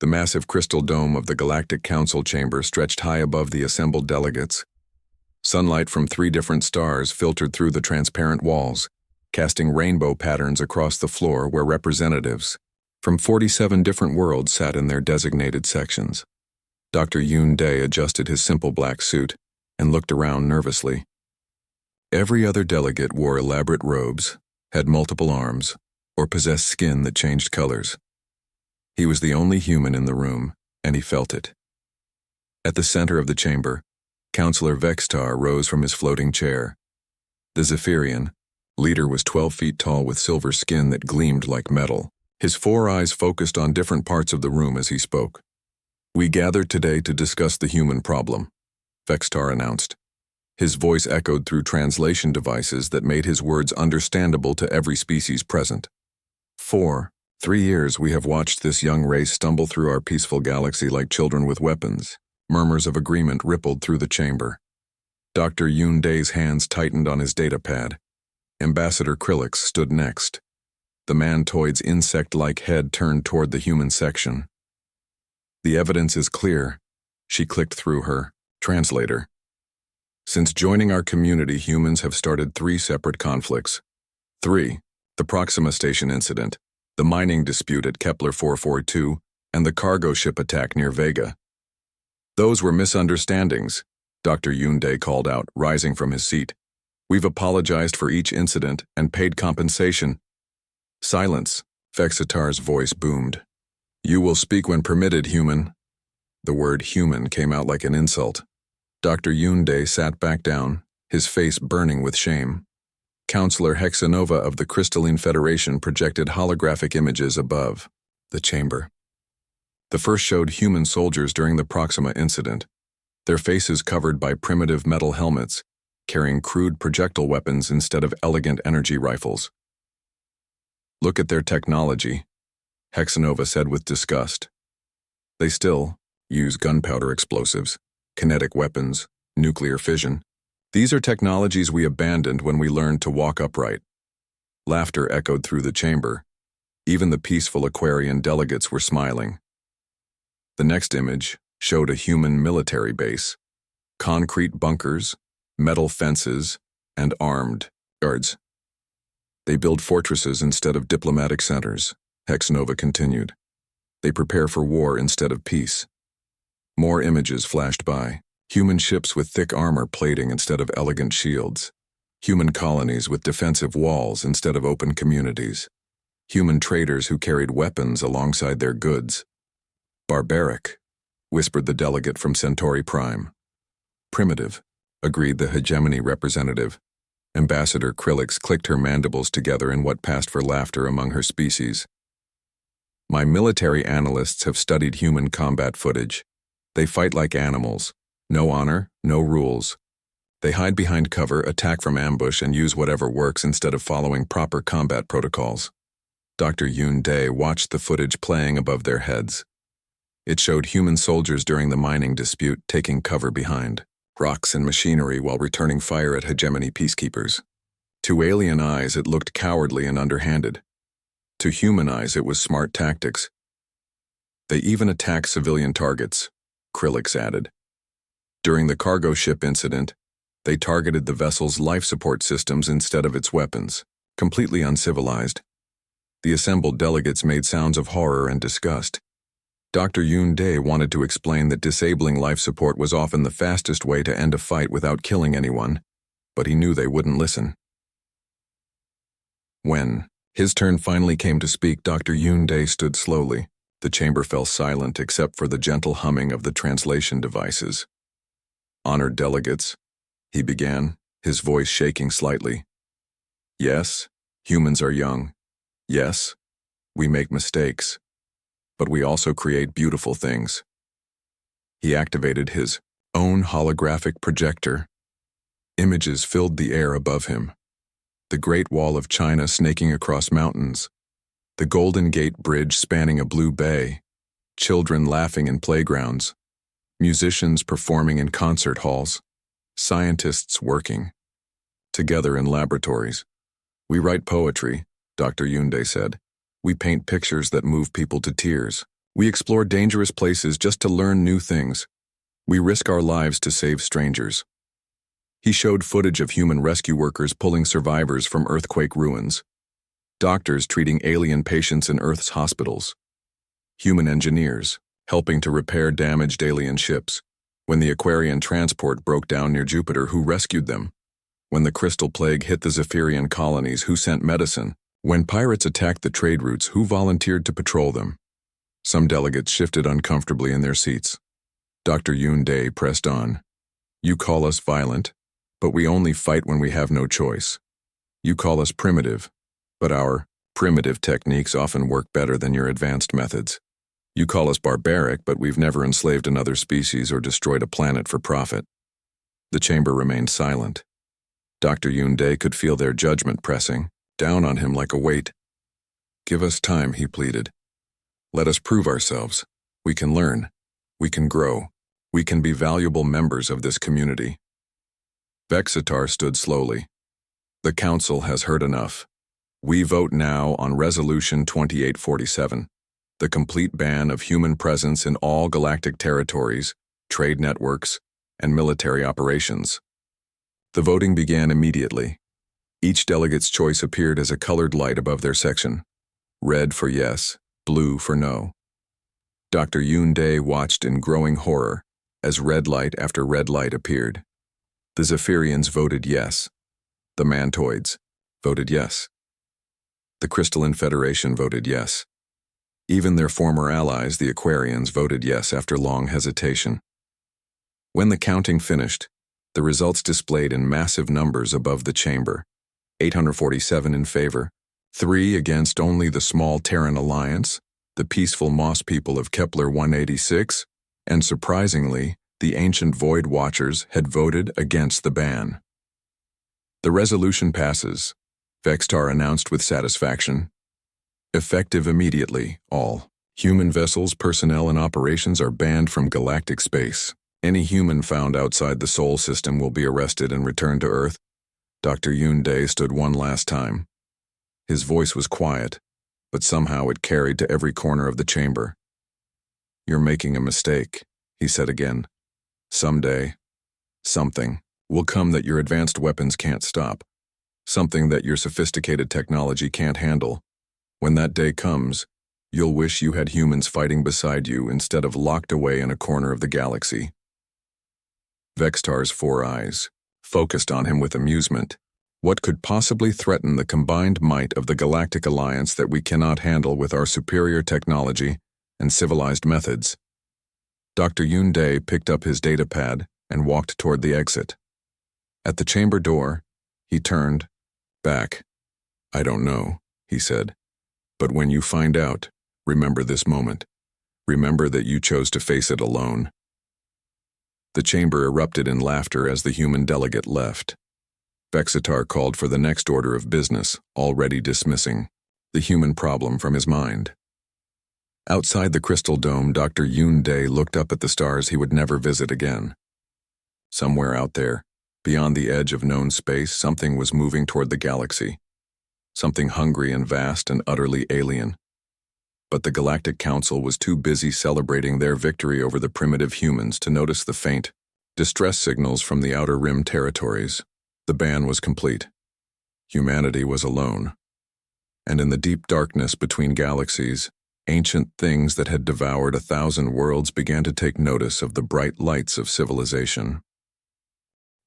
The massive crystal dome of the Galactic Council chamber stretched high above the assembled delegates. Sunlight from 3 different stars filtered through the transparent walls, casting rainbow patterns across the floor where representatives from 47 different worlds sat in their designated sections. Dr. Yoon Dae adjusted his simple black suit and looked around nervously. Every other delegate wore elaborate robes, had multiple arms, or possessed skin that changed colors. He was the only human in the room, and he felt it. At the center of the chamber, Counselor Vextar rose from his floating chair. The Zephyrian leader was 12 feet tall with silver skin that gleamed like metal. His 4 eyes focused on different parts of the room as he spoke. "We gathered today to discuss the human problem," Vextar announced. His voice echoed through translation devices that made his words understandable to every species present. For 3 years we have watched this young race stumble through our peaceful galaxy like children with weapons. Murmurs of agreement rippled through the chamber. Dr. Yoon Dae's hands tightened on his datapad. Ambassador Krillix stood next. The mantoid's insect-like head turned toward the human section. "The evidence is clear," she clicked through her translator. "Since joining our community, humans have started 3 separate conflicts. 3. The Proxima Station incident, the mining dispute at Kepler 442, and the cargo ship attack near Vega. Those were misunderstandings," Dr. Yoon Dae called out, rising from his seat. "We've apologized for each incident and paid compensation." "Silence," Vexatar's voice boomed. "You will speak when permitted, human." The word human came out like an insult. Dr. Yoon Dae sat back down, his face burning with shame. Counselor Hexanova of the Crystalline Federation projected holographic images above the chamber. The first showed human soldiers during the Proxima incident, their faces covered by primitive metal helmets, carrying crude projectile weapons instead of elegant energy rifles. "Look at their technology," Hexanova said with disgust. "They still use gunpowder explosives, kinetic weapons, nuclear fission. These are technologies we abandoned when we learned to walk upright." Laughter echoed through the chamber. Even the peaceful Aquarian delegates were smiling. The next image showed a human military base. Concrete bunkers, metal fences, and armed guards. "They build fortresses instead of diplomatic centers," Hexanova continued. "They prepare for war instead of peace." More images flashed by. Human ships with thick armor plating instead of elegant shields. Human colonies with defensive walls instead of open communities. Human traders who carried weapons alongside their goods. "Barbaric," whispered the delegate from Centauri Prime. "Primitive," agreed the hegemony representative. Ambassador Krillix clicked her mandibles together in what passed for laughter among her species. "My military analysts have studied human combat footage. They fight like animals. No honor, no rules. They hide behind cover, attack from ambush, and use whatever works instead of following proper combat protocols." Dr. Yoon Dae watched the footage playing above their heads. It showed human soldiers during the mining dispute taking cover behind rocks and machinery while returning fire at hegemony peacekeepers. To alien eyes, it looked cowardly and underhanded. To human eyes, it was smart tactics. "They even attack civilian targets," Krillix added. During the cargo ship incident, they targeted the vessel's life support systems instead of its weapons, completely uncivilized. The assembled delegates made sounds of horror and disgust. Dr. Yoon Dae wanted to explain that disabling life support was often the fastest way to end a fight without killing anyone, but he knew they wouldn't listen. When his turn finally came to speak, Dr. Yoon Dae stood slowly. The chamber fell silent except for the gentle humming of the translation devices. "Honored delegates," he began, his voice shaking slightly. "Yes, humans are young. Yes, we make mistakes. But we also create beautiful things." He activated his own holographic projector. Images filled the air above him. The Great Wall of China snaking across mountains. The Golden Gate Bridge spanning a blue bay. Children laughing in playgrounds. Musicians performing in concert halls. Scientists working together in laboratories. "We write poetry," Dr. Yoon Dae said. "We paint pictures that move people to tears. We explore dangerous places just to learn new things. We risk our lives to save strangers. He showed footage of human rescue workers pulling survivors from earthquake ruins, doctors treating alien patients in Earth's hospitals, human engineers helping to repair damaged alien ships, when the Aquarian transport broke down near Jupiter, who rescued them, when the crystal plague hit the Zephyrian colonies, who sent medicine, when pirates attacked the trade routes, who volunteered to patrol them. Some delegates shifted uncomfortably in their seats. Dr. Yoon Dae pressed on. You call us violent, but we only fight when we have no choice. You call us primitive, but our primitive techniques often work better than your advanced methods. You call us barbaric, but we've never enslaved another species or destroyed a planet for profit. The chamber remained silent. Dr. Yoon Dae could feel their judgment pressing down on him like a weight. Give us time, he pleaded. Let us prove ourselves. We can learn. We can grow. We can be valuable members of this community. Vexitar stood slowly. The Council has heard enough. We vote now on Resolution 2847, the complete ban of human presence in all galactic territories, trade networks, and military operations. The voting began immediately. Each delegate's choice appeared as a colored light above their section. Red for yes, blue for no. Dr. Yoon Dae watched in growing horror as red light after red light appeared. The Zephyrians voted yes. The Mantoids voted yes. The Crystalline Federation voted yes. Even their former allies, the Aquarians, voted yes after long hesitation. When the counting finished, the results displayed in massive numbers above the chamber. 847 in favor, 3 against only the small Terran Alliance, the peaceful Moss people of Kepler 186, and surprisingly, the ancient Void Watchers had voted against the ban. The resolution passes, Vextar announced with satisfaction. Effective immediately, all human vessels, personnel, and operations are banned from galactic space. Any human found outside the Sol system will be arrested and returned to Earth. Dr. Yoon Dae stood one last time. His voice was quiet, but somehow it carried to every corner of the chamber. You're making a mistake, he said again. Someday, something will come that your advanced weapons can't stop. Something that your sophisticated technology can't handle. When that day comes, you'll wish you had humans fighting beside you instead of locked away in a corner of the galaxy. Vextar's 4 eyes focused on him with amusement. What could possibly threaten the combined might of the Galactic Alliance that we cannot handle with our superior technology and civilized methods? Dr. Yoon Dae picked up his datapad and walked toward the exit. At the chamber door, he turned back. I don't know, he said. But when you find out, remember this moment. Remember that you chose to face it alone. The chamber erupted in laughter as the human delegate left. Vexitar called for the next order of business, already dismissing the human problem from his mind. Outside the crystal dome, Dr. Yoon Dae looked up at the stars he would never visit again. Somewhere out there, beyond the edge of known space, something was moving toward the galaxy. Something hungry and vast and utterly alien. But the Galactic Council was too busy celebrating their victory over the primitive humans to notice the faint distress signals from the Outer Rim territories. The ban was complete. Humanity was alone. And in the deep darkness between galaxies, ancient things that had devoured 1,000 worlds began to take notice of the bright lights of civilization.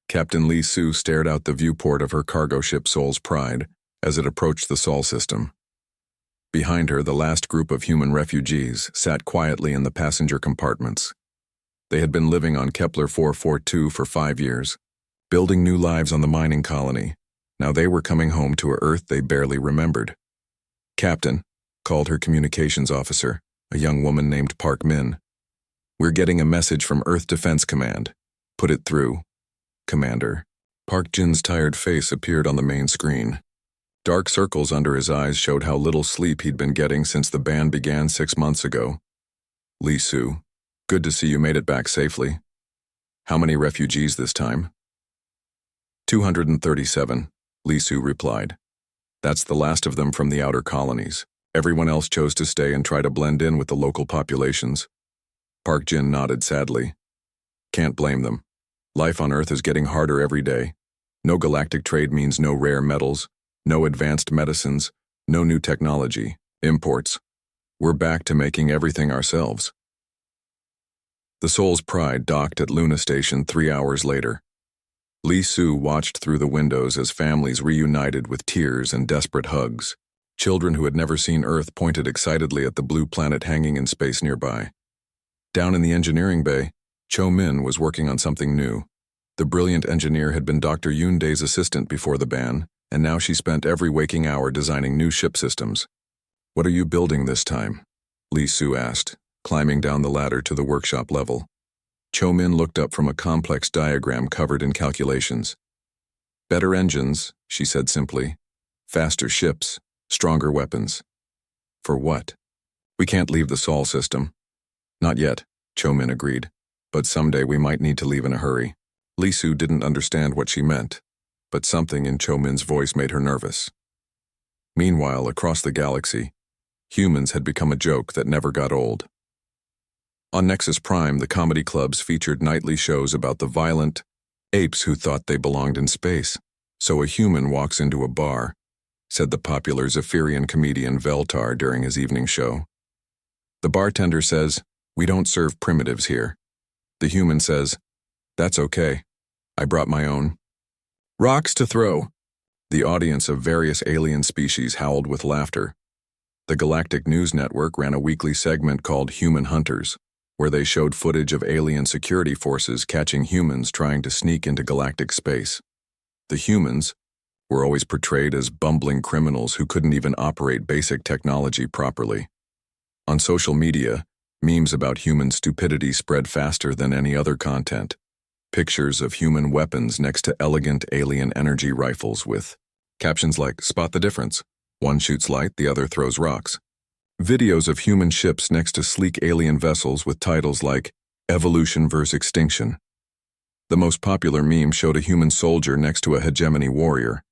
Captain Lee Soo stared out the viewport of her cargo ship Sol's Pride as it approached the Sol system. Behind her, the last group of human refugees sat quietly in the passenger compartments. They had been living on Kepler 442 for 5 years, building new lives on the mining colony. Now they were coming home to a Earth they barely remembered. Captain, called her communications officer, a young woman named Park Min. We're getting a message from Earth Defense Command. Put it through. Commander. Park Jin's tired face appeared on the main screen. Dark circles under his eyes showed how little sleep he'd been getting since the ban began 6 months ago. Lee Soo, good to see you made it back safely. How many refugees this time? 237, Lee Soo replied. That's the last of them from the outer colonies. Everyone else chose to stay and try to blend in with the local populations. Park Jin nodded sadly. Can't blame them. Life on Earth is getting harder every day. No galactic trade means no rare metals, no advanced medicines, no new technology, imports. We're back to making everything ourselves. The Soul's Pride docked at Luna Station 3 hours later. Lee Su watched through the windows as families reunited with tears and desperate hugs. Children who had never seen Earth pointed excitedly at the blue planet hanging in space nearby. Down in the engineering bay, Cho Min was working on something new. The brilliant engineer had been Dr. Yoon Dae's assistant before the ban, and now she spent every waking hour designing new ship systems. "What are you building this time?" Lee Su asked, climbing down the ladder to the workshop level. Cho Min looked up from a complex diagram covered in calculations. "Better engines," she said simply. "Faster ships, stronger weapons." "For what?" "We can't leave the Sol system." "Not yet," Cho Min agreed. "But someday we might need to leave in a hurry." Lee Su didn't understand what she meant, but something in Cho Min's voice made her nervous. Meanwhile, across the galaxy, humans had become a joke that never got old. On Nexus Prime, the comedy clubs featured nightly shows about the violent apes who thought they belonged in space. "So a human walks into a bar," said the popular Zephyrian comedian Veltar during his evening show. "The bartender says, 'We don't serve primitives here.' The human says, 'That's okay. I brought my own.' Rocks to throw." The audience of various alien species howled with laughter. The Galactic News Network ran a weekly segment called Human Hunters, where they showed footage of alien security forces catching humans trying to sneak into galactic space. The humans were always portrayed as bumbling criminals who couldn't even operate basic technology properly. On social media, memes about human stupidity spread faster than any other content. Pictures of human weapons next to elegant alien energy rifles with captions like, "Spot the difference. One shoots light, the other throws rocks." Videos of human ships next to sleek alien vessels with titles like, "Evolution vs. Extinction." The most popular meme showed a human soldier next to a hegemony warrior.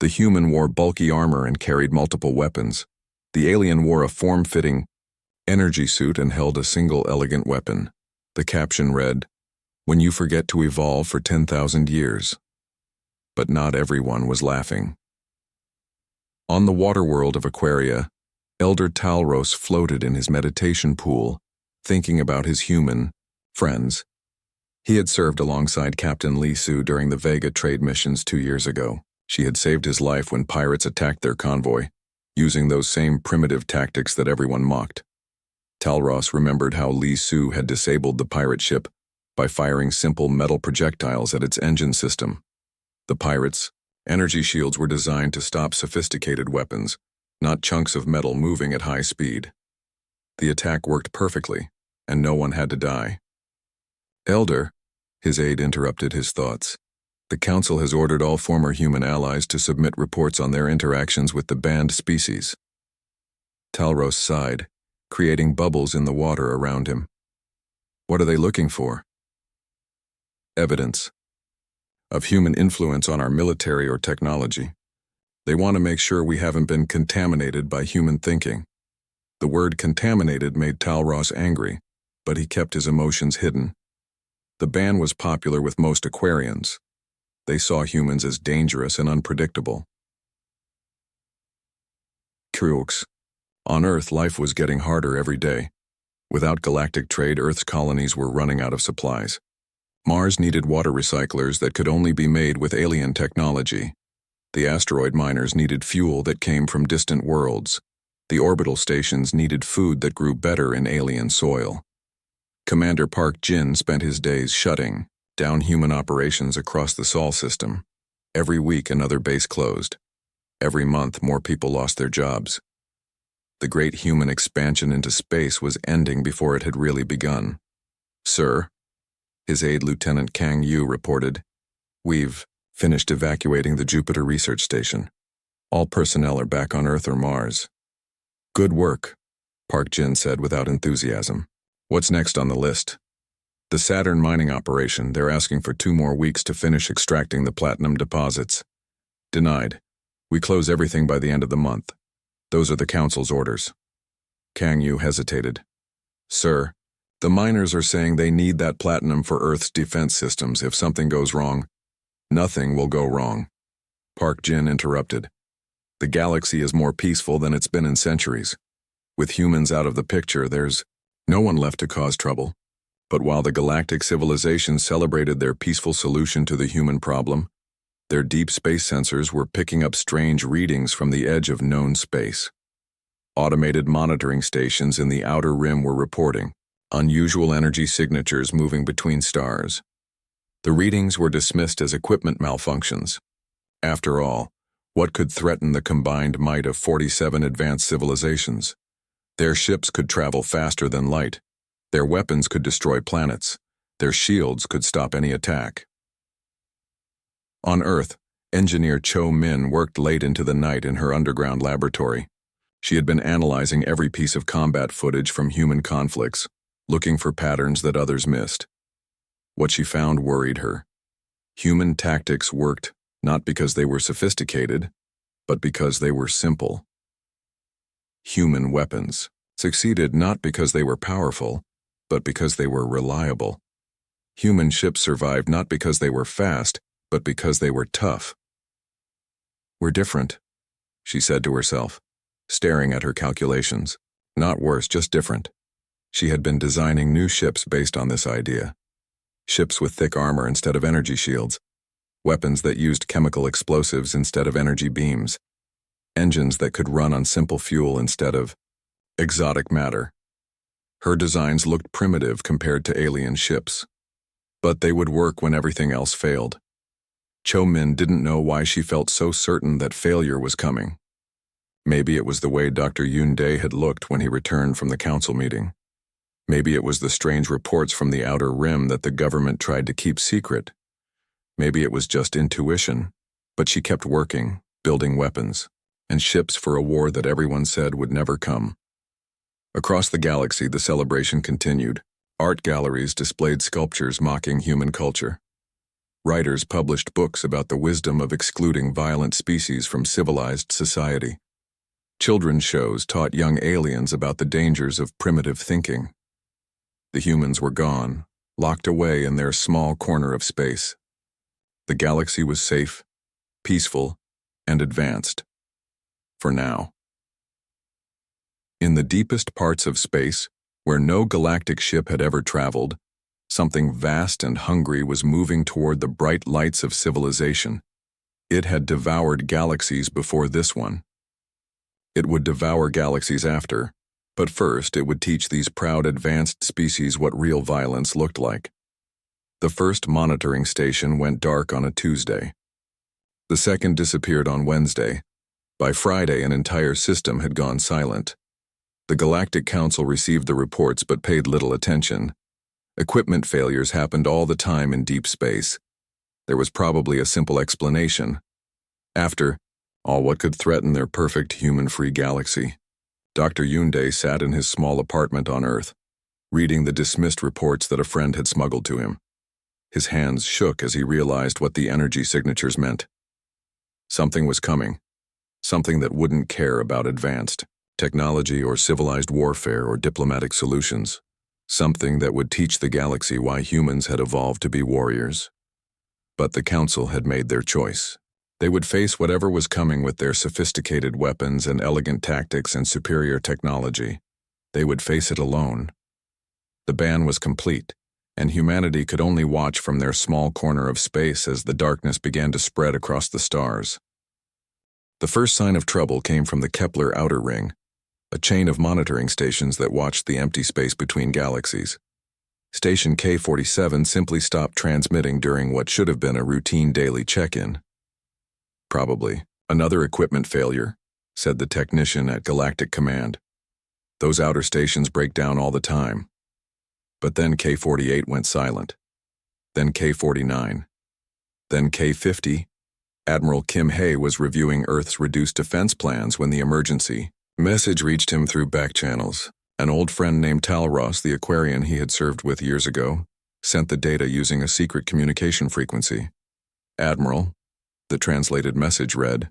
The human wore bulky armor and carried multiple weapons. The alien wore a form-fitting energy suit and held a single elegant weapon. The caption read, "When you forget to evolve for 10,000 years. But not everyone was laughing. On the water world of Aquaria, Elder Talros floated in his meditation pool, thinking about his human friends. He had served alongside Captain Lee Su during the Vega trade missions 2 years ago. She had saved his life when pirates attacked their convoy, using those same primitive tactics that everyone mocked. Talros remembered how Lee Su had disabled the pirate ship by firing simple metal projectiles at its engine system. The pirates' energy shields were designed to stop sophisticated weapons, not chunks of metal moving at high speed. The attack worked perfectly, and no one had to die. "Elder," his aide interrupted his thoughts. "The Council has ordered all former human allies to submit reports on their interactions with the banned species." Talros sighed, creating bubbles in the water around him. "What are they looking for?" "Evidence of human influence on our military or technology. They want to make sure we haven't been contaminated by human thinking." The word contaminated made Talros angry, but he kept his emotions hidden. The ban was popular with most Aquarians. They saw humans as dangerous and unpredictable. Crux. On Earth, life was getting harder every day. Without galactic trade, Earth's colonies were running out of supplies. Mars needed water recyclers that could only be made with alien technology. The asteroid miners needed fuel that came from distant worlds. The orbital stations needed food that grew better in alien soil. Commander Park Jin spent his days shutting down human operations across the Sol system. Every week, another base closed. Every month, more people lost their jobs. The great human expansion into space was ending before it had really begun. "Sir," his aide Lieutenant Kang Yu reported, "We've finished evacuating the Jupiter research station. All personnel are back on Earth or Mars." "Good work," Park Jin said without enthusiasm. "What's next on the list?" "The Saturn mining operation. They're asking for 2 more weeks to finish extracting the platinum deposits." "Denied. We close everything by the end of the month." Those are the Council's orders. Kang Yu hesitated. Sir, the miners are saying they need that platinum for Earth's defense systems. If something goes wrong, nothing will go wrong. Park Jin interrupted. The galaxy is more peaceful than it's been in centuries. With humans out of the picture, there's no one left to cause trouble. But while the galactic civilizations celebrated their peaceful solution to the human problem, their deep space sensors were picking up strange readings from the edge of known space. Automated monitoring stations in the outer rim were reporting unusual energy signatures moving between stars. The readings were dismissed as equipment malfunctions. After all, what could threaten the combined might of 47 advanced civilizations? Their ships could travel faster than light. Their weapons could destroy planets. Their shields could stop any attack. On Earth, engineer Cho Min worked late into the night in her underground laboratory. She had been analyzing every piece of combat footage from human conflicts, looking for patterns that others missed. What she found worried her. Human tactics worked not because they were sophisticated, but because they were simple. Human weapons succeeded not because they were powerful, but because they were reliable. Human ships survived not because they were fast, but because they were tough. We're different, she said to herself, staring at her calculations. Not worse, just different. She had been designing new ships based on this idea. Ships with thick armor instead of energy shields. Weapons that used chemical explosives instead of energy beams. Engines that could run on simple fuel instead of exotic matter. Her designs looked primitive compared to alien ships. But they would work when everything else failed. Cho Min didn't know why she felt so certain that failure was coming. Maybe it was the way Dr. Yoon Dae had looked when he returned from the council meeting. Maybe it was the strange reports from the outer rim that the government tried to keep secret. Maybe it was just intuition, but she kept working, building weapons, and ships for a war that everyone said would never come. Across the galaxy, the celebration continued. Art galleries displayed sculptures mocking human culture. Writers published books about the wisdom of excluding violent species from civilized society. Children's shows taught young aliens about the dangers of primitive thinking. The humans were gone, locked away in their small corner of space. The galaxy was safe, peaceful, and advanced. For now. In the deepest parts of space, where no galactic ship had ever traveled, something vast and hungry was moving toward the bright lights of civilization. It had devoured galaxies before this one. It would devour galaxies after, but first it would teach these proud advanced species what real violence looked like. The first monitoring station went dark on a Tuesday. The second disappeared on Wednesday. By Friday, an entire system had gone silent. The Galactic Council received the reports but paid little attention. Equipment failures happened all the time in deep space. There was probably a simple explanation. After all, what could threaten their perfect human-free galaxy? Dr. Yoon Dae sat in his small apartment on Earth, reading the dismissed reports that a friend had smuggled to him. His hands shook as he realized what the energy signatures meant. Something was coming. Something that wouldn't care about advanced technology or civilized warfare or diplomatic solutions. Something that would teach the galaxy why humans had evolved to be warriors. But the Council had made their choice. They would face whatever was coming with their sophisticated weapons and elegant tactics and superior technology. They would face it alone. The ban was complete, and humanity could only watch from their small corner of space as the darkness began to spread across the stars. The first sign of trouble came from the Kepler outer ring, a chain of monitoring stations that watched the empty space between galaxies. Station K-47 simply stopped transmitting during what should have been a routine daily check-in. Probably another equipment failure, said the technician at Galactic Command. Those outer stations break down all the time. But then K-48 went silent. Then K-49. Then K-50. Admiral Kim Hae was reviewing Earth's reduced defense plans when the emergency message reached him through back channels. An old friend named Talros, the Aquarian he had served with years ago, sent the data using a secret communication frequency. Admiral, the translated message read,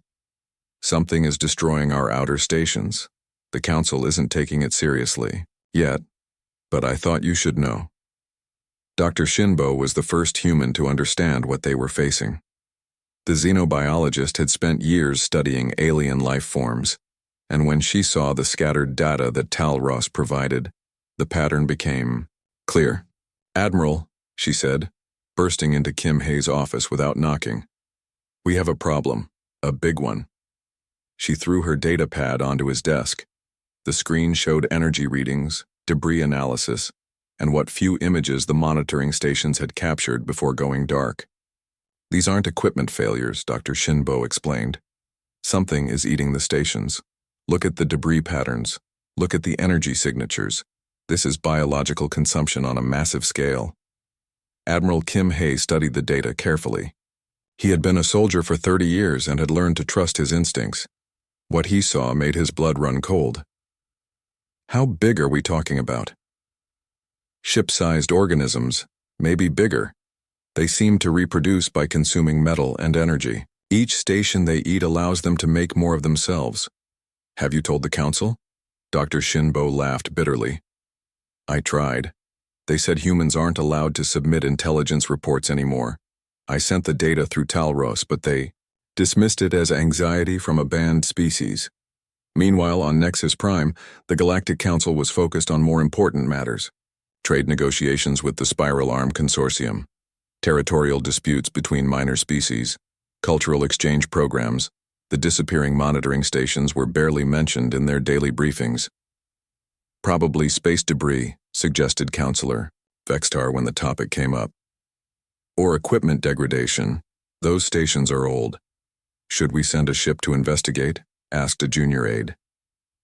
Something is destroying our outer stations. The Council isn't taking it seriously, yet, but I thought you should know. Dr. Shinbo was the first human to understand what they were facing. The xenobiologist had spent years studying alien life forms, and when she saw the scattered data that Talros provided, the pattern became clear. "Admiral," she said, bursting into Kim Hay's office without knocking. "We have a problem, a big one." She threw her data pad onto his desk. The screen showed energy readings, debris analysis, and what few images the monitoring stations had captured before going dark. "These aren't equipment failures," Dr. Shinbo explained. "Something is eating the stations. Look at the debris patterns. Look at the energy signatures. This is biological consumption on a massive scale." Admiral Kim Hay studied the data carefully. He had been a soldier for 30 years and had learned to trust his instincts. What he saw made his blood run cold. "How big are we talking about?" "Ship-sized organisms, maybe bigger. They seem to reproduce by consuming metal and energy. Each station they eat allows them to make more of themselves." "Have you told the Council?" Dr. Shinbo laughed bitterly. "I tried. They said humans aren't allowed to submit intelligence reports anymore. I sent the data through Talros, but they dismissed it as anxiety from a banned species." Meanwhile, on Nexus Prime, the Galactic Council was focused on more important matters: trade negotiations with the Spiral Arm Consortium, territorial disputes between minor species, cultural exchange programs. The disappearing monitoring stations were barely mentioned in their daily briefings. "Probably space debris," suggested Counselor Vextar when the topic came up. "Or equipment degradation. Those stations are old." "Should we send a ship to investigate?" asked a junior aide.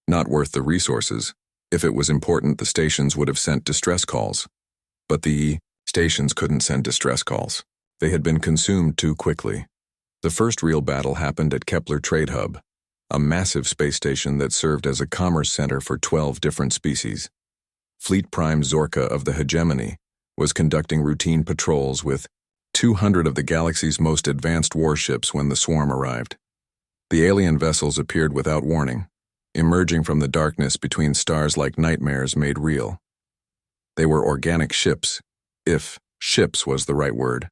"Not worth the resources. If it was important, the stations would have sent distress calls." But the stations couldn't send distress calls. They had been consumed too quickly. The first real battle happened at Kepler Trade Hub, a massive space station that served as a commerce center for 12 different species. Fleet Prime Zorka of the Hegemony was conducting routine patrols with 200 of the galaxy's most advanced warships when the swarm arrived. The alien vessels appeared without warning, emerging from the darkness between stars like nightmares made real. They were organic ships, if ships was the right word.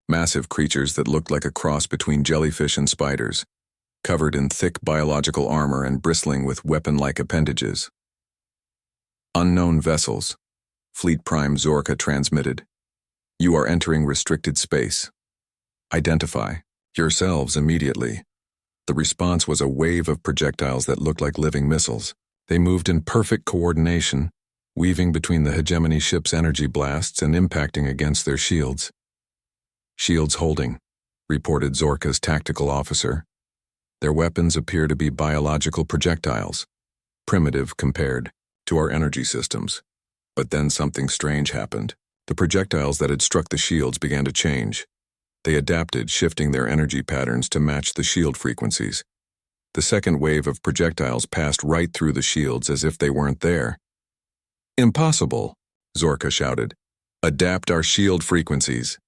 Massive creatures that looked like a cross between jellyfish and spiders, covered in thick biological armor and bristling with weapon-like appendages. "Unknown vessels," Fleet Prime Zorka transmitted. "You are entering restricted space. Identify yourselves immediately." The response was a wave of projectiles that looked like living missiles. They moved in perfect coordination, weaving between the Hegemony ship's energy blasts and impacting against their shields. "Shields holding," reported Zorka's tactical officer. "Their weapons appear to be biological projectiles, primitive compared to our energy systems." But then something strange happened. The projectiles that had struck the shields began to change. They adapted, shifting their energy patterns to match the shield frequencies. The second wave of projectiles passed right through the shields as if they weren't there. "Impossible," Zorka shouted. "Adapt our shield frequencies."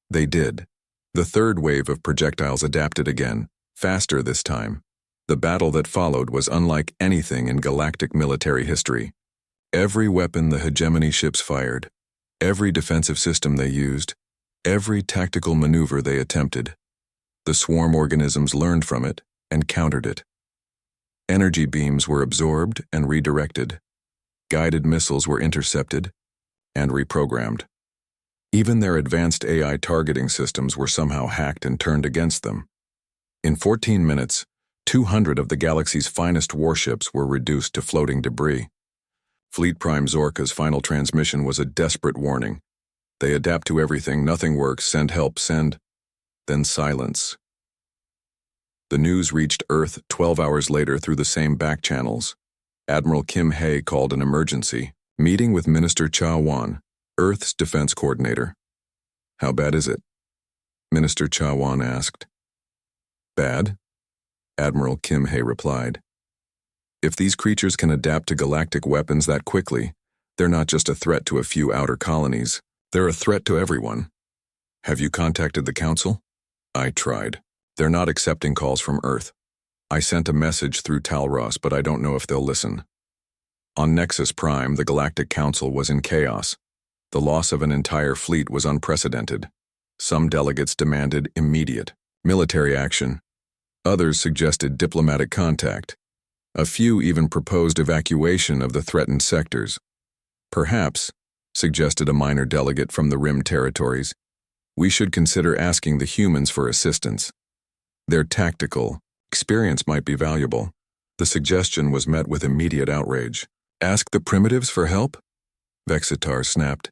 They did. The third wave of projectiles adapted again, faster this time. The battle that followed was unlike anything in galactic military history. Every weapon the Hegemony ships fired, every defensive system they used, every tactical maneuver they attempted. The swarm organisms learned from it and countered it. Energy beams were absorbed and redirected. Guided missiles were intercepted and reprogrammed. Even their advanced AI targeting systems were somehow hacked and turned against them. In 14 minutes, 200 of the galaxy's finest warships were reduced to floating debris. Fleet Prime Zorka's final transmission was a desperate warning. "They adapt to everything, nothing works, send help, send..." Then silence. The news reached Earth 12 hours later through the same back channels. Admiral Kim Hay called an emergency meeting with Minister Cha Wan, Earth's defense coordinator. "How bad is it?" Minister Cha Wan asked. "Bad?" Admiral Kim Hay replied. "If these creatures can adapt to galactic weapons that quickly, they're not just a threat to a few outer colonies, they're a threat to everyone." "Have you contacted the Council?" "I tried. They're not accepting calls from Earth. I sent a message through Talros, but I don't know if they'll listen. On Nexus Prime, the Galactic Council was in chaos. The loss of an entire fleet was unprecedented. Some delegates demanded immediate military action. Others suggested diplomatic contact. A few even proposed evacuation of the threatened sectors. Perhaps, suggested a minor delegate from the Rim territories, we should consider asking the humans for assistance. Their tactical experience might be valuable. The suggestion was met with immediate outrage. Ask the primitives for help? Vexitar snapped.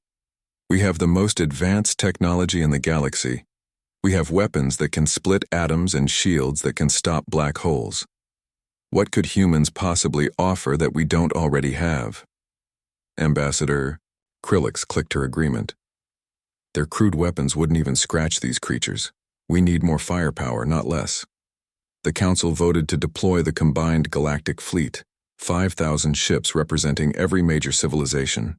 We have the most advanced technology in the galaxy. We have weapons that can split atoms and shields that can stop black holes. What could humans possibly offer that we don't already have? Ambassador Krillix clicked her agreement. Their crude weapons wouldn't even scratch these creatures. We need more firepower, not less. The Council voted to deploy the combined galactic fleet, 5,000 ships representing every major civilization.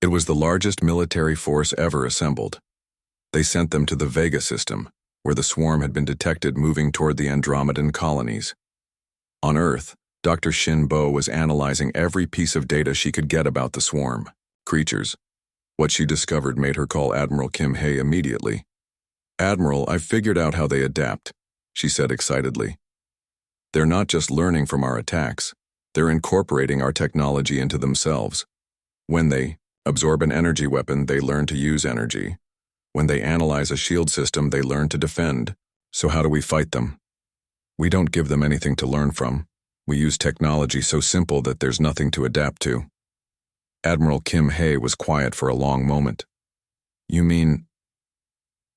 It was the largest military force ever assembled. They sent them to the Vega system, where the swarm had been detected moving toward the Andromedan colonies. On Earth, Dr. Shin Bo was analyzing every piece of data she could get about the swarm creatures. What she discovered made her call Admiral Kim Hae immediately. Admiral, I've figured out how they adapt, she said excitedly. They're not just learning from our attacks, they're incorporating our technology into themselves. When they absorb an energy weapon, they learn to use energy. When they analyze a shield system, they learn to defend. So how do we fight them? We don't give them anything to learn from. We use technology so simple that there's nothing to adapt to. Admiral Kim Hae was quiet for a long moment. You mean?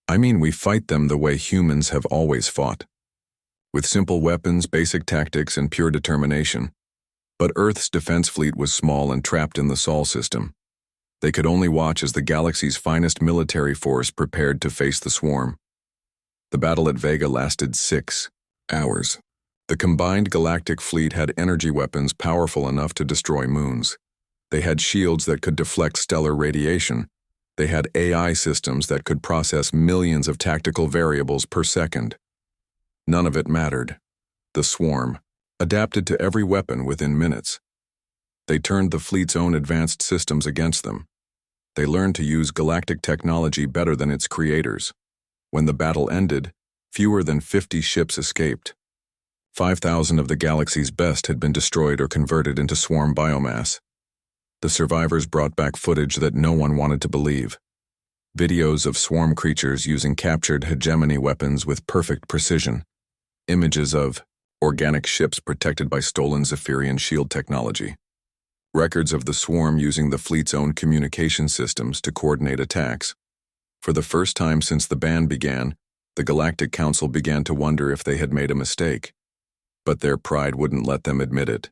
I mean we fight them the way humans have always fought. With simple weapons, basic tactics, and pure determination. But Earth's defense fleet was small and trapped in the Sol system. They could only watch as the galaxy's finest military force prepared to face the swarm. The battle at Vega lasted 6 hours. The combined galactic fleet had energy weapons powerful enough to destroy moons. They had shields that could deflect stellar radiation. They had AI systems that could process millions of tactical variables per second. None of it mattered. The swarm adapted to every weapon within minutes. They turned the fleet's own advanced systems against them. They learned to use galactic technology better than its creators. When the battle ended, fewer than 50 ships escaped. 5,000 of the galaxy's best had been destroyed or converted into swarm biomass. The survivors brought back footage that no one wanted to believe. Videos of swarm creatures using captured hegemony weapons with perfect precision. Images of organic ships protected by stolen Zephyrian shield technology. Records of the swarm using the fleet's own communication systems to coordinate attacks. For the first time since the ban began, the Galactic Council began to wonder if they had made a mistake. But their pride wouldn't let them admit it.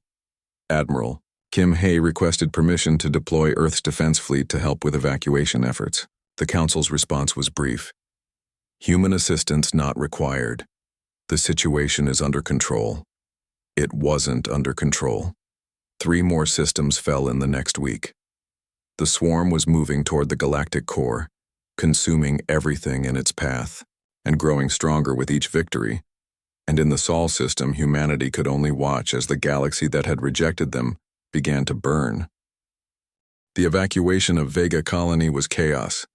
Admiral Kim Hae requested permission to deploy Earth's defense fleet to help with evacuation efforts. The Council's response was brief. Human assistance not required. The situation is under control. It wasn't under control. 3 more systems fell in the next week. The swarm was moving toward the galactic core, consuming everything in its path, and growing stronger with each victory. And in the Sol system, humanity could only watch as the galaxy that had rejected them began to burn. The evacuation of Vega Colony was chaos.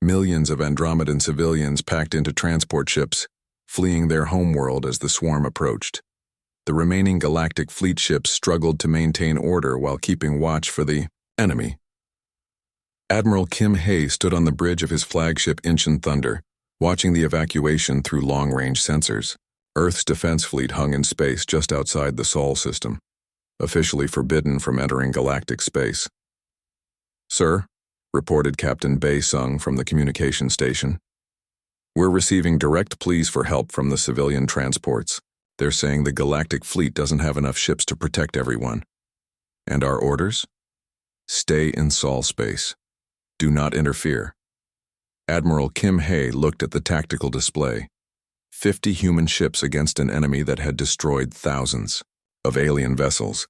Millions of Andromedan civilians packed into transport ships, fleeing their homeworld as the swarm approached. The remaining galactic fleet ships struggled to maintain order while keeping watch for the enemy. Admiral Kim Hae stood on the bridge of his flagship Incheon Thunder, watching the evacuation through long-range sensors. Earth's defense fleet hung in space just outside the Sol system, officially forbidden from entering galactic space. Sir, reported Captain Bae Sung from the communication station. We're receiving direct pleas for help from the civilian transports. They're saying the galactic fleet doesn't have enough ships to protect everyone. And our orders? Stay in Sol space. Do not interfere. Admiral Kim Hae looked at the tactical display. 50 human ships against an enemy that had destroyed thousands of alien vessels.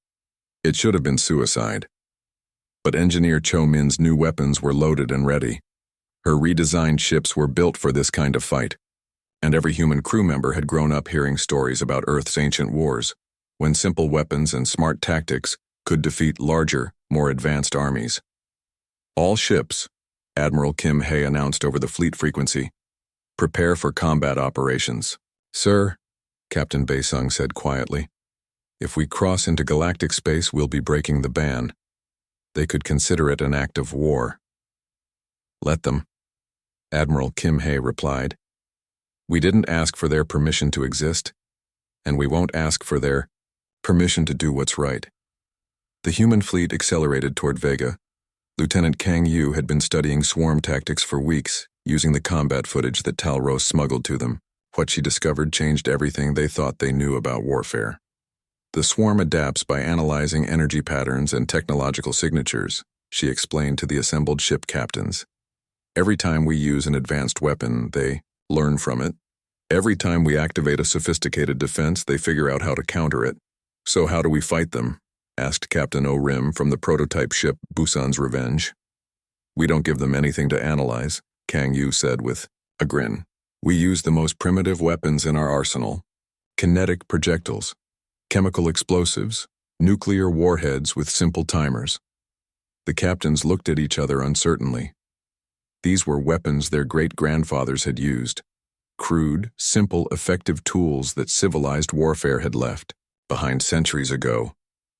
It should have been suicide. But Engineer Cho Min's new weapons were loaded and ready. Her redesigned ships were built for this kind of fight. And every human crew member had grown up hearing stories about Earth's ancient wars, when simple weapons and smart tactics could defeat larger, more advanced armies. All ships, Admiral Kim Hae announced over the fleet frequency, prepare for combat operations. Sir, Captain Baesung said quietly, if we cross into galactic space, we'll be breaking the ban. They could consider it an act of war. Let them, Admiral Kim Hae replied. We didn't ask for their permission to exist, and we won't ask for their permission to do what's right. The human fleet accelerated toward Vega. Lieutenant Kang Yu had been studying swarm tactics for weeks, using the combat footage that Talros smuggled to them. What she discovered changed everything they thought they knew about warfare. The swarm adapts by analyzing energy patterns and technological signatures, she explained to the assembled ship captains. Every time we use an advanced weapon, they learn from it. Every time we activate a sophisticated defense, they figure out how to counter it. So how do we fight them? Asked Captain O'Rim from the prototype ship Busan's Revenge. We don't give them anything to analyze, Kang Yu said with a grin. We use the most primitive weapons in our arsenal. Kinetic projectiles, chemical explosives, nuclear warheads with simple timers. The captains looked at each other uncertainly. These were weapons their great-grandfathers had used. Crude, simple, effective tools that civilized warfare had left behind centuries ago.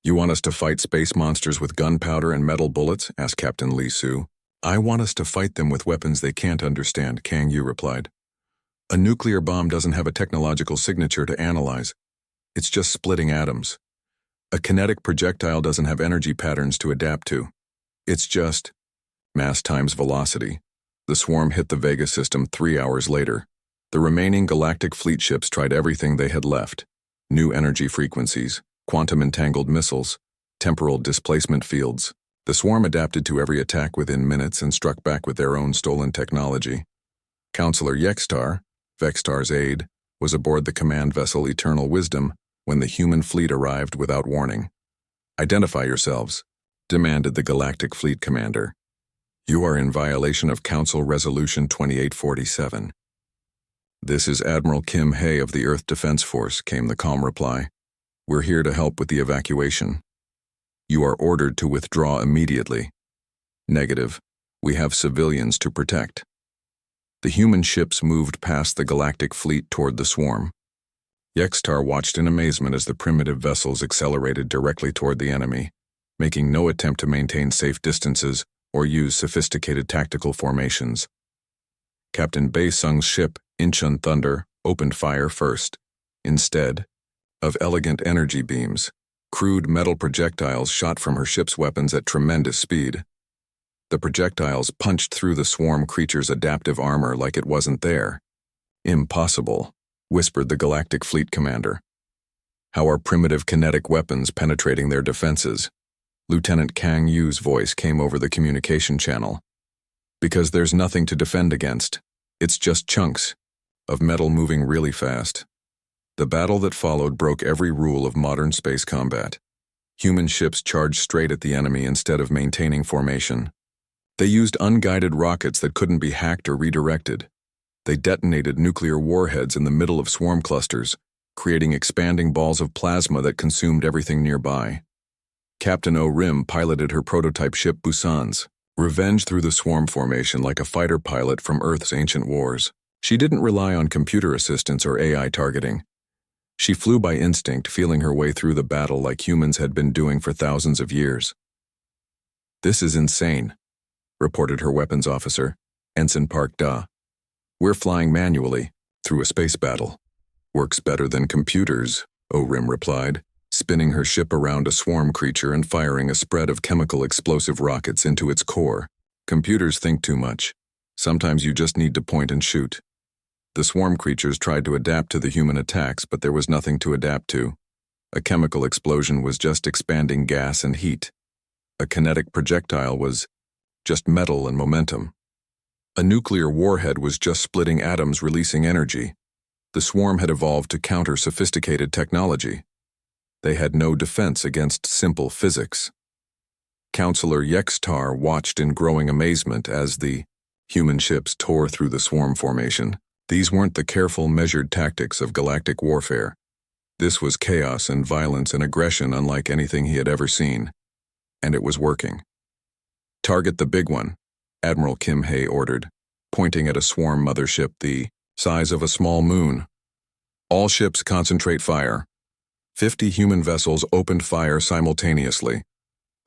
You want us to fight space monsters with gunpowder and metal bullets? Asked Captain Lee Su. I want us to fight them with weapons they can't understand, Kang Yu replied. A nuclear bomb doesn't have a technological signature to analyze. It's just splitting atoms. A kinetic projectile doesn't have energy patterns to adapt to. It's just mass times velocity. The swarm hit the Vega system 3 hours later. The remaining galactic fleet ships tried everything they had left. New energy frequencies, quantum-entangled missiles, temporal displacement fields. The swarm adapted to every attack within minutes and struck back with their own stolen technology. Counselor Yextar, Vextar's aide, was aboard the command vessel Eternal Wisdom when the human fleet arrived without warning. Identify yourselves, demanded the Galactic Fleet Commander. You are in violation of Council Resolution 2847. This is Admiral Kim Hae of the Earth Defense Force, came the calm reply. We're here to help with the evacuation. You are ordered to withdraw immediately. Negative. We have civilians to protect. The human ships moved past the galactic fleet toward the swarm. Yextar watched in amazement as the primitive vessels accelerated directly toward the enemy, making no attempt to maintain safe distances or use sophisticated tactical formations. Captain Baesung's ship, Incheon Thunder, opened fire first. Instead of elegant energy beams, crude metal projectiles shot from her ship's weapons at tremendous speed. The projectiles punched through the swarm creature's adaptive armor like it wasn't there. Impossible, whispered the Galactic Fleet Commander. How are primitive kinetic weapons penetrating their defenses? Lieutenant Kang Yu's voice came over the communication channel. Because there's nothing to defend against. It's just chunks of metal moving really fast. The battle that followed broke every rule of modern space combat. Human ships charged straight at the enemy instead of maintaining formation. They used unguided rockets that couldn't be hacked or redirected. They detonated nuclear warheads in the middle of swarm clusters, creating expanding balls of plasma that consumed everything nearby. Captain O'Rim piloted her prototype ship Busan's Revenge through the swarm formation like a fighter pilot from Earth's ancient wars. She didn't rely on computer assistance or AI targeting. She flew by instinct, feeling her way through the battle like humans had been doing for thousands of years. This is insane, reported her weapons officer, Ensign Park Da. We're flying manually, through a space battle. Works better than computers, O'Rim replied, spinning her ship around a swarm creature and firing a spread of chemical explosive rockets into its core. Computers think too much. Sometimes you just need to point and shoot. The swarm creatures tried to adapt to the human attacks, but there was nothing to adapt to. A chemical explosion was just expanding gas and heat. A kinetic projectile was just metal and momentum. A nuclear warhead was just splitting atoms releasing energy. The swarm had evolved to counter sophisticated technology. They had no defense against simple physics. Counselor Yextar watched in growing amazement as the human ships tore through the swarm formation. These weren't the careful, measured tactics of galactic warfare. This was chaos and violence and aggression unlike anything he had ever seen. And it was working. "Target the big one," Admiral Kim Hae ordered, pointing at a swarm mothership the size of a small moon. "All ships concentrate fire." 50 human vessels opened fire simultaneously.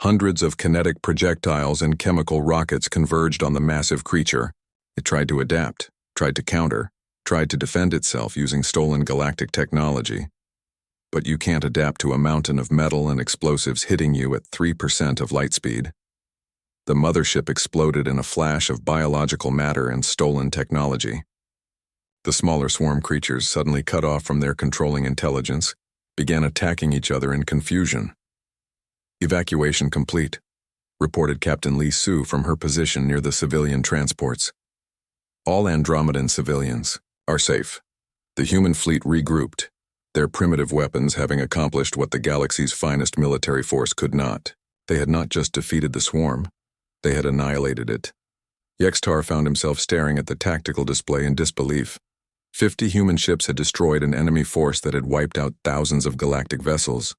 Hundreds of kinetic projectiles and chemical rockets converged on the massive creature. It tried to adapt, tried to counter, tried to defend itself using stolen galactic technology. But you can't adapt to a mountain of metal and explosives hitting you at 3% of light speed. The mothership exploded in a flash of biological matter and stolen technology. The smaller swarm creatures, suddenly cut off from their controlling intelligence, began attacking each other in confusion. "Evacuation complete," reported Captain Lee Su from her position near the civilian transports. "All Andromedan civilians are safe." The human fleet regrouped, their primitive weapons having accomplished what the galaxy's finest military force could not. They had not just defeated the swarm, they had annihilated it. Yextar found himself staring at the tactical display in disbelief. 50 human ships had destroyed an enemy force that had wiped out thousands of galactic vessels.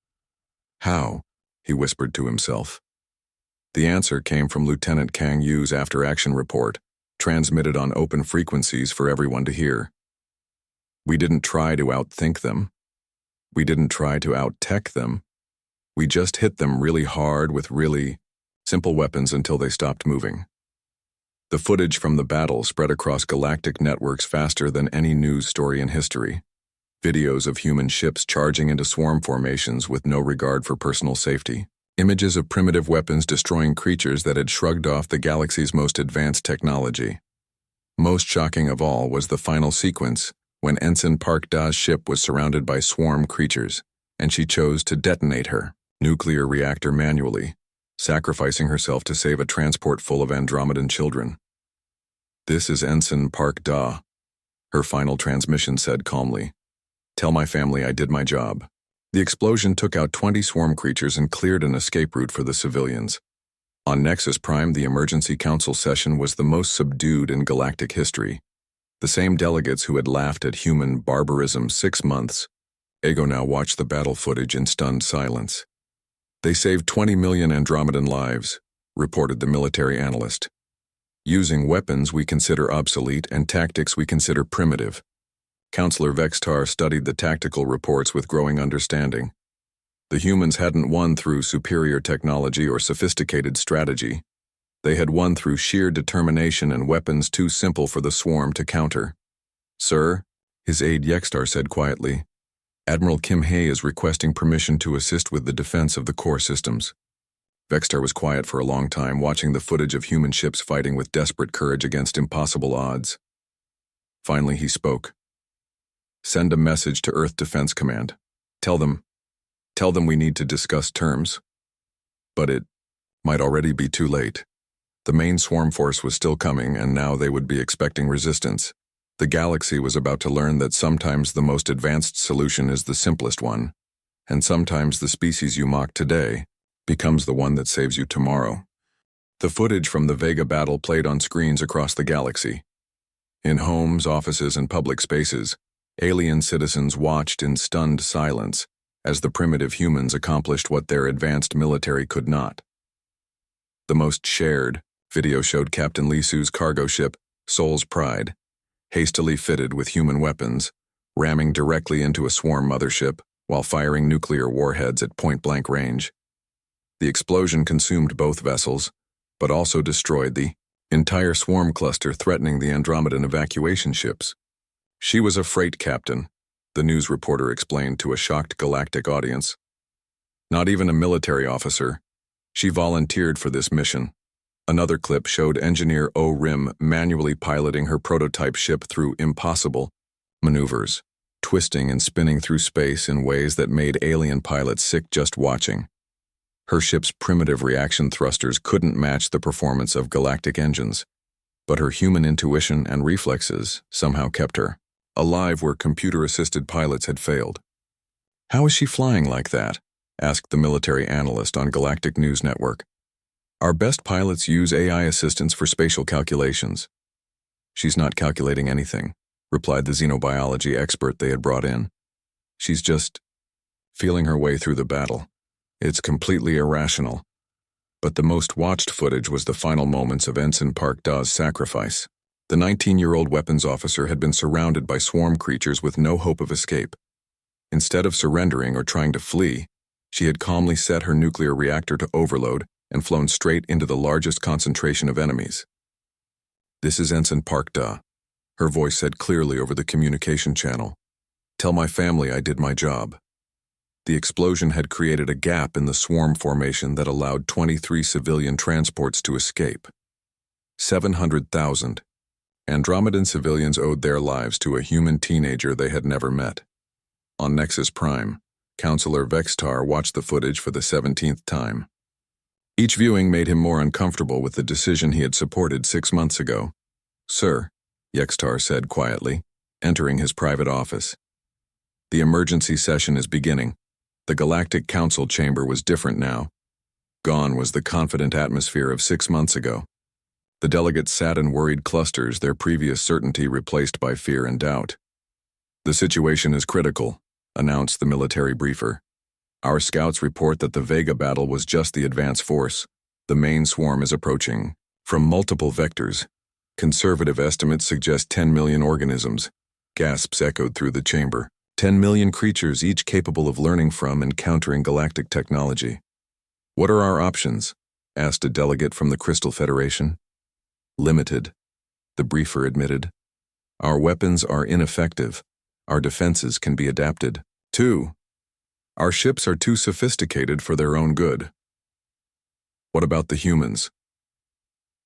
"How?" he whispered to himself. The answer came from Lieutenant Kang Yu's after-action report, transmitted on open frequencies for everyone to hear. "We didn't try to outthink them. We didn't try to out-tech them. We just hit them really hard with really simple weapons until they stopped moving." The footage from the battle spread across galactic networks faster than any news story in history. Videos of human ships charging into swarm formations with no regard for personal safety. Images of primitive weapons destroying creatures that had shrugged off the galaxy's most advanced technology. Most shocking of all was the final sequence, when Ensign Park Da's ship was surrounded by swarm creatures, and she chose to detonate her nuclear reactor manually, sacrificing herself to save a transport full of Andromedan children. "This is Ensign Park Da," her final transmission said calmly. "Tell my family I did my job." The explosion took out 20 swarm creatures and cleared an escape route for the civilians. On Nexus Prime, the emergency council session was the most subdued in galactic history. The same delegates who had laughed at human barbarism 6 months ago now watched the battle footage in stunned silence. "They saved 20 million Andromedan lives," reported the military analyst. "Using weapons we consider obsolete and tactics we consider primitive." Counselor Vextar studied the tactical reports with growing understanding. The humans hadn't won through superior technology or sophisticated strategy. They had won through sheer determination and weapons too simple for the swarm to counter. "Sir," his aide Yextar said quietly, "Admiral Kim Hae is requesting permission to assist with the defense of the core systems." Vextar was quiet for a long time, watching the footage of human ships fighting with desperate courage against impossible odds. Finally he spoke. "Send a message to Earth Defense Command. Tell them we need to discuss terms." But it might already be too late. The main swarm force was still coming, and now they would be expecting resistance. The galaxy was about to learn that sometimes the most advanced solution is the simplest one, and sometimes the species you mock today becomes the one that saves you tomorrow. The footage from the Vega battle played on screens across the galaxy. In homes, offices, and public spaces, alien citizens watched in stunned silence as the primitive humans accomplished what their advanced military could not. The most shared video showed Captain Lee Su's cargo ship, Soul's Pride, hastily fitted with human weapons, ramming directly into a swarm mothership while firing nuclear warheads at point-blank range. The explosion consumed both vessels, but also destroyed the entire swarm cluster, threatening the Andromedan evacuation ships. "She was a freight captain," the news reporter explained to a shocked galactic audience. "Not even a military officer. She volunteered for this mission." Another clip showed engineer O. Rim manually piloting her prototype ship through impossible maneuvers, twisting and spinning through space in ways that made alien pilots sick just watching. Her ship's primitive reaction thrusters couldn't match the performance of galactic engines, but her human intuition and reflexes somehow kept her alive where computer-assisted pilots had failed. "How is she flying like that?" asked the military analyst on Galactic News Network. "Our best pilots use AI assistance for spatial calculations." "She's not calculating anything," replied the xenobiology expert they had brought in. She's just feeling her way through the battle. It's completely irrational. But the most watched footage was the final moments of Ensign Park Da's sacrifice. The 19-year-old weapons officer had been surrounded by swarm creatures with no hope of escape. Instead of surrendering or trying to flee, she had calmly set her nuclear reactor to overload and flown straight into the largest concentration of enemies. "This is Ensign Park Da," her voice said clearly over the communication channel. "Tell my family I did my job." The explosion had created a gap in the swarm formation that allowed 23 civilian transports to escape. 700,000. Andromedan civilians owed their lives to a human teenager they had never met. On Nexus Prime, Counselor Vextar watched the footage for the 17th time. Each viewing made him more uncomfortable with the decision he had supported 6 months ago. "Sir," Vextar said quietly, entering his private office. "The emergency session is beginning." The Galactic Council chamber was different now. Gone was the confident atmosphere of 6 months ago. The delegates sat in worried clusters, their previous certainty replaced by fear and doubt. "The situation is critical," announced the military briefer. "Our scouts report that the Vega battle was just the advance force. The main swarm is approaching from multiple vectors. Conservative estimates suggest 10 million organisms." Gasps echoed through the chamber. 10 million creatures, each capable of learning from and countering galactic technology. "What are our options?" asked a delegate from the Crystal Federation. "Limited," the briefer admitted. "Our weapons are ineffective. Our defenses can be adapted. 2. Our ships are too sophisticated for their own good." "What about the humans?"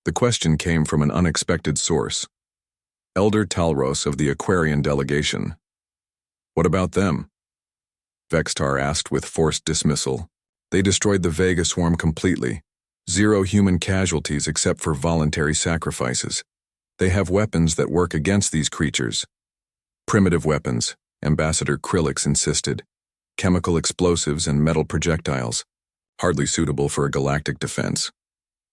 The question came from an unexpected source. Elder Talros of the Aquarian delegation. "What about them?" Vextar asked with forced dismissal. "They destroyed the Vega swarm completely. 0 human casualties except for voluntary sacrifices. They have weapons that work against these creatures." "Primitive weapons," Ambassador Krillix insisted. "Chemical explosives and metal projectiles. Hardly suitable for a galactic defense."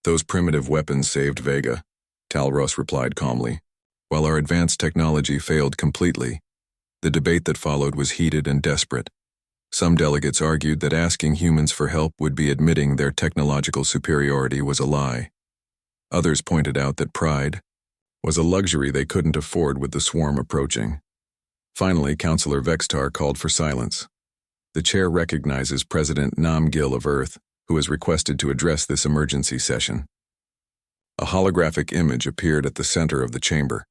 "Those primitive weapons saved Vega," Talros replied calmly, "while our advanced technology failed completely." The debate that followed was heated and desperate. Some delegates argued that asking humans for help would be admitting their technological superiority was a lie. Others pointed out that pride was a luxury they couldn't afford with the swarm approaching. Finally, Counselor Vextar called for silence. The chair recognizes President Nam Gil of Earth, who has requested to address this emergency session. A holographic image appeared at the center of the chamber.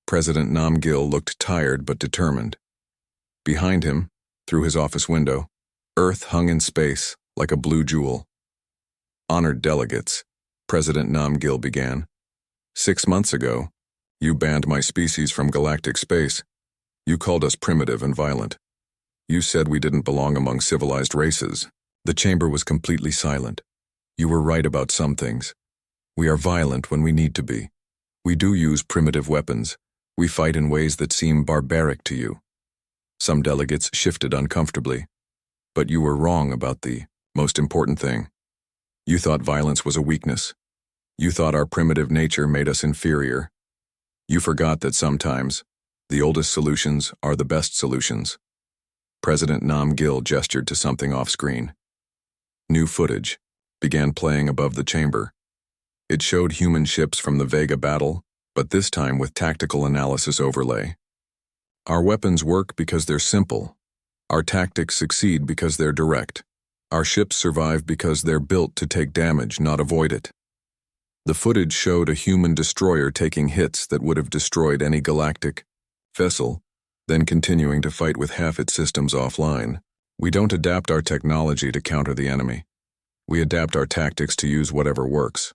President Nam Gil looked tired but determined. Behind him, through his office window, Earth hung in space like a blue jewel. "Honored delegates," President Nam Gil began. "6 months ago, you banned my species from galactic space. You called us primitive and violent. You said we didn't belong among civilized races." The chamber was completely silent. "You were right about some things. We are violent when we need to be. We do use primitive weapons. We fight in ways that seem barbaric to you." Some delegates shifted uncomfortably. "But you were wrong about the most important thing. You thought violence was a weakness. You thought our primitive nature made us inferior. You forgot that sometimes the oldest solutions are the best solutions." President Nam Gil gestured to something off-screen. New footage began playing above the chamber. It showed human ships from the Vega battle, but this time with tactical analysis overlay. "Our weapons work because they're simple. Our tactics succeed because they're direct. Our ships survive because they're built to take damage, not avoid it." The footage showed a human destroyer taking hits that would have destroyed any galactic vessel, then continuing to fight with half its systems offline. "We don't adapt our technology to counter the enemy. We adapt our tactics to use whatever works.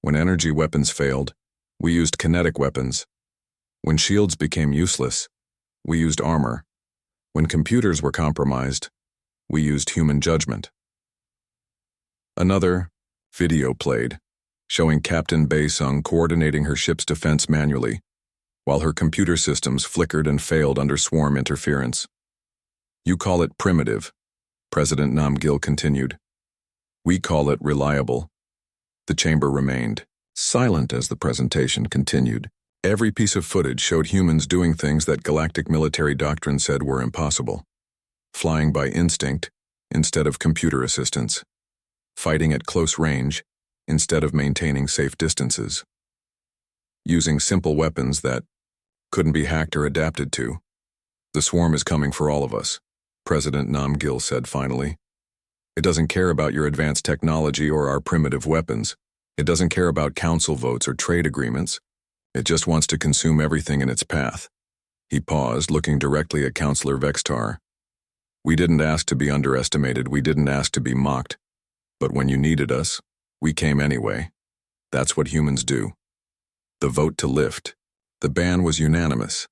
When energy weapons failed, we used kinetic weapons. When shields became useless, we used armor. When computers were compromised, we used human judgment." Another video played, showing Captain Baesung coordinating her ship's defense manually, while her computer systems flickered and failed under swarm interference. "You call it primitive," President Nam Gil continued. "We call it reliable." The chamber remained silent as the presentation continued. Every piece of footage showed humans doing things that galactic military doctrine said were impossible. Flying by instinct instead of computer assistance. Fighting at close range instead of maintaining safe distances. Using simple weapons that couldn't be hacked or adapted to. The swarm is coming for all of us, President Nam Gil said finally. It doesn't care about your advanced technology or our primitive weapons. It doesn't care about council votes or trade agreements. It just wants to consume everything in its path. He paused, looking directly at Counselor Vextar. We didn't ask to be underestimated, we didn't ask to be mocked. But when you needed us, we came anyway. That's what humans do. The vote to lift. The ban was unanimous.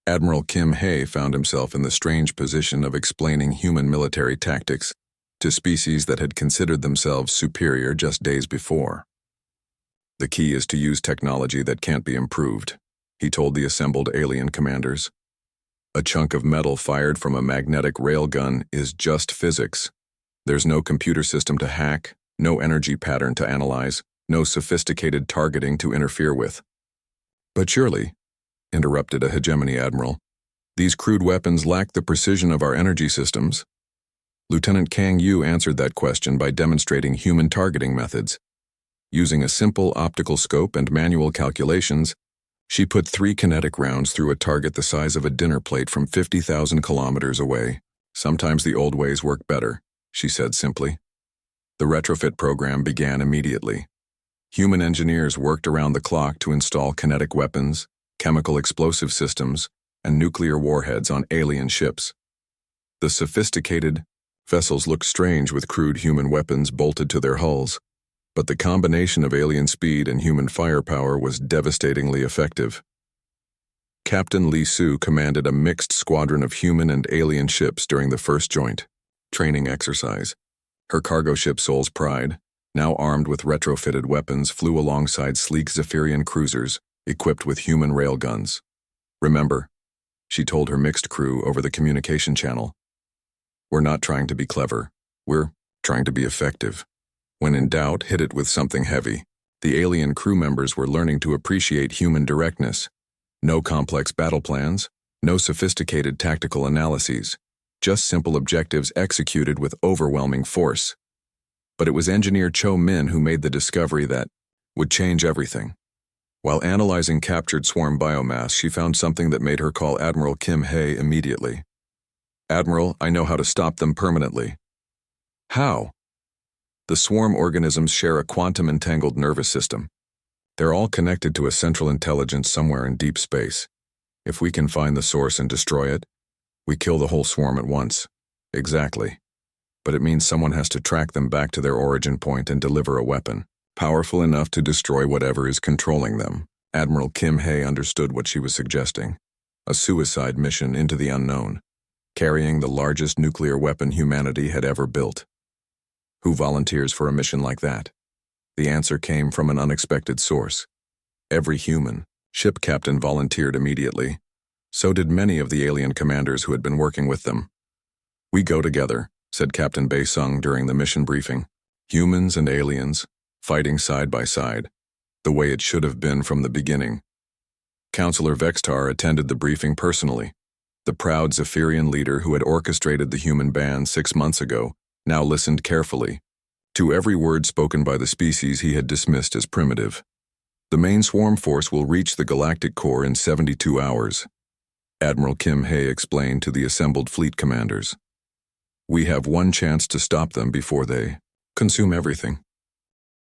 Admiral Kim Hae found himself in the strange position of explaining human military tactics to species that had considered themselves superior just days before. The key is to use technology that can't be improved, he told the assembled alien commanders. A chunk of metal fired from a magnetic railgun is just physics. There's no computer system to hack, no energy pattern to analyze, no sophisticated targeting to interfere with. But surely, interrupted a hegemony admiral, these crude weapons lack the precision of our energy systems. Lieutenant Kang Yu answered that question by demonstrating human targeting methods. Using a simple optical scope and manual calculations, she put 3 kinetic rounds through a target the size of a dinner plate from 50,000 kilometers away. Sometimes the old ways work better, she said simply. The retrofit program began immediately. Human engineers worked around the clock to install kinetic weapons, chemical explosive systems, and nuclear warheads on alien ships. The sophisticated vessels looked strange with crude human weapons bolted to their hulls, but the combination of alien speed and human firepower was devastatingly effective. Captain Li Su commanded a mixed squadron of human and alien ships during the first joint training exercise. Her cargo ship Soul's Pride, now armed with retrofitted weapons, flew alongside sleek Zephyrian cruisers equipped with human railguns. Remember, she told her mixed crew over the communication channel, we're not trying to be clever, we're trying to be effective. When in doubt, hit it with something heavy. The alien crew members were learning to appreciate human directness. No complex battle plans, no sophisticated tactical analyses, just simple objectives executed with overwhelming force. But it was engineer Cho Min who made the discovery that would change everything. While analyzing captured swarm biomass, she found something that made her call Admiral Kim Hae immediately. Admiral, I know how to stop them permanently. How? The swarm organisms share a quantum-entangled nervous system. They're all connected to a central intelligence somewhere in deep space. If we can find the source and destroy it, we kill the whole swarm at once. Exactly. But it means someone has to track them back to their origin point and deliver a weapon, powerful enough to destroy whatever is controlling them. Admiral Kim Hae understood what she was suggesting. A suicide mission into the unknown, carrying the largest nuclear weapon humanity had ever built. Who volunteers for a mission like that? The answer came from an unexpected source. Every human ship captain volunteered immediately. So did many of the alien commanders who had been working with them. We go together, said Captain Bei Sung during the mission briefing. Humans and aliens, fighting side by side, the way it should have been from the beginning. Counselor Vextar attended the briefing personally. The proud Zephyrian leader who had orchestrated the human ban 6 months ago now listened carefully to every word spoken by the species he had dismissed as primitive. The main swarm force will reach the galactic core in 72 hours, Admiral Kim Hae explained to the assembled fleet commanders. We have one chance to stop them before they consume everything.